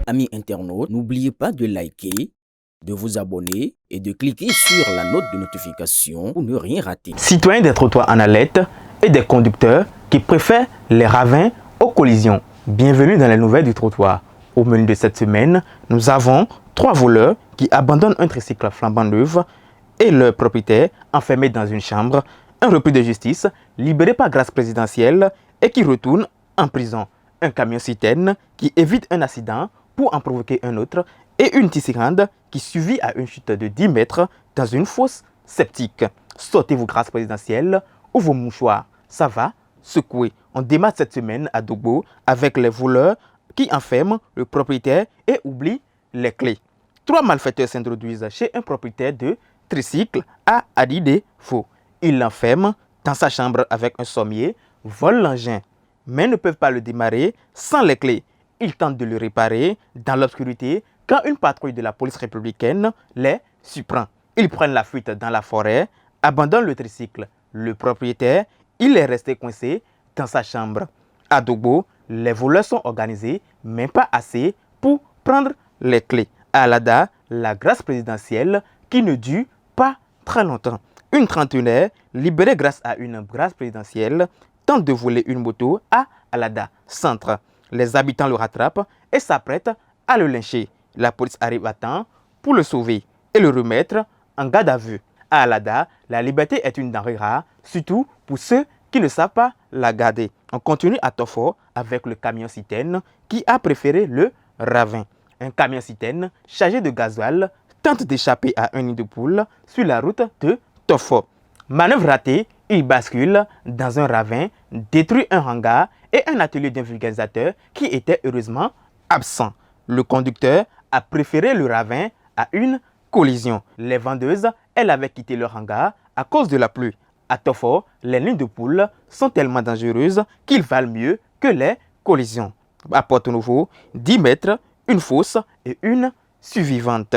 Amis internautes, n'oubliez pas de liker, de vous abonner et de cliquer sur la note de notification pour ne rien rater. Citoyens des trottoirs en alerte et des conducteurs qui préfèrent les ravins aux collisions. Bienvenue dans les nouvelles du trottoir. Au menu de cette semaine, nous avons 3 voleurs qui abandonnent un tricycle flambant neuf et leur propriétaire enfermé dans une chambre, un repris de justice libéré par grâce présidentielle et qui retourne en prison, un camion-citerne qui évite un accident pour en provoquer un autre et une tisserande qui survit à une chute de 10 mètres dans une fosse septique. Sortez vos grâces présidentielles ou vos mouchoirs, ça va secouer. On démarre cette semaine à Dogbo avec les voleurs qui enferment le propriétaire et oublient les clés. 3 malfaiteurs s'introduisent chez un propriétaire de tricycle à Adidé-Faux. Ils l'enferment dans sa chambre avec un sommier, volent l'engin, mais ne peuvent pas le démarrer sans les clés. Ils tentent de le réparer dans l'obscurité quand une patrouille de la police républicaine les surprend. Ils prennent la fuite dans la forêt, abandonnent le tricycle. Le propriétaire, il est resté coincé dans sa chambre. À Dogbo, les voleurs sont organisés, mais pas assez pour prendre les clés. À Alada, la grâce présidentielle qui ne dure pas très longtemps. Une trentenaire, libérée grâce à une grâce présidentielle, tente de voler une moto à Alada, centre. Les habitants le rattrapent et s'apprêtent à le lyncher. La police arrive à temps pour le sauver et le remettre en garde à vue. À Alada, la liberté est une denrée rare, surtout pour ceux qui ne savent pas la garder. On continue à Tofo avec le camion-citerne qui a préféré le ravin. Un camion-citerne chargé de gasoil tente d'échapper à un nid de poule sur la route de Tofo. Manœuvre ratée, il bascule dans un ravin, détruit un hangar et un atelier d'un vulgarisateur qui était heureusement absent. Le conducteur a préféré le ravin à une collision. Les vendeuses, elles avaient quitté leur hangar à cause de la pluie. À Tofo, les nids de poules sont tellement dangereuses qu'ils valent mieux que les collisions. À Porto-Novo, 10 mètres, une fosse et une survivante.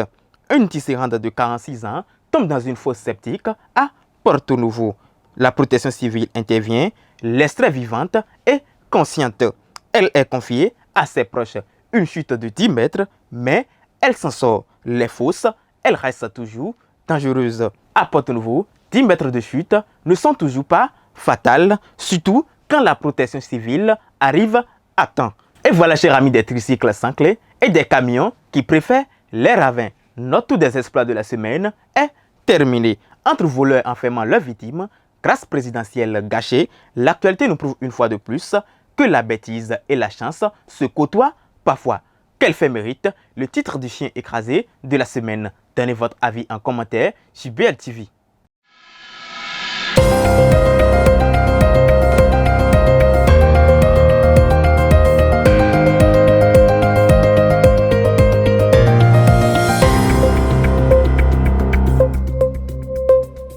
Une tisserande de 46 ans tombe dans une fosse septique à Porto-Novo. La protection civile intervient, l'extrait vivante est consciente. Elle est confiée à ses proches. Une chute de 10 mètres, mais elle s'en sort. Les fosses, elles restent toujours dangereuses. À Porto-Novo, 10 mètres de chute ne sont toujours pas fatales, surtout quand la protection civile arrive à temps. Et voilà, chers amis des tricycles sans clé et des camions qui préfèrent les ravins. Notre tour des exploits de la semaine est terminé. Entre voleurs enfermant leurs victimes, grâce présidentielle gâchée, l'actualité nous prouve une fois de plus que la bêtise et la chance se côtoient parfois. Quel fait mérite le titre du chien écrasé de la semaine? Donnez votre avis en commentaire sur BLTV.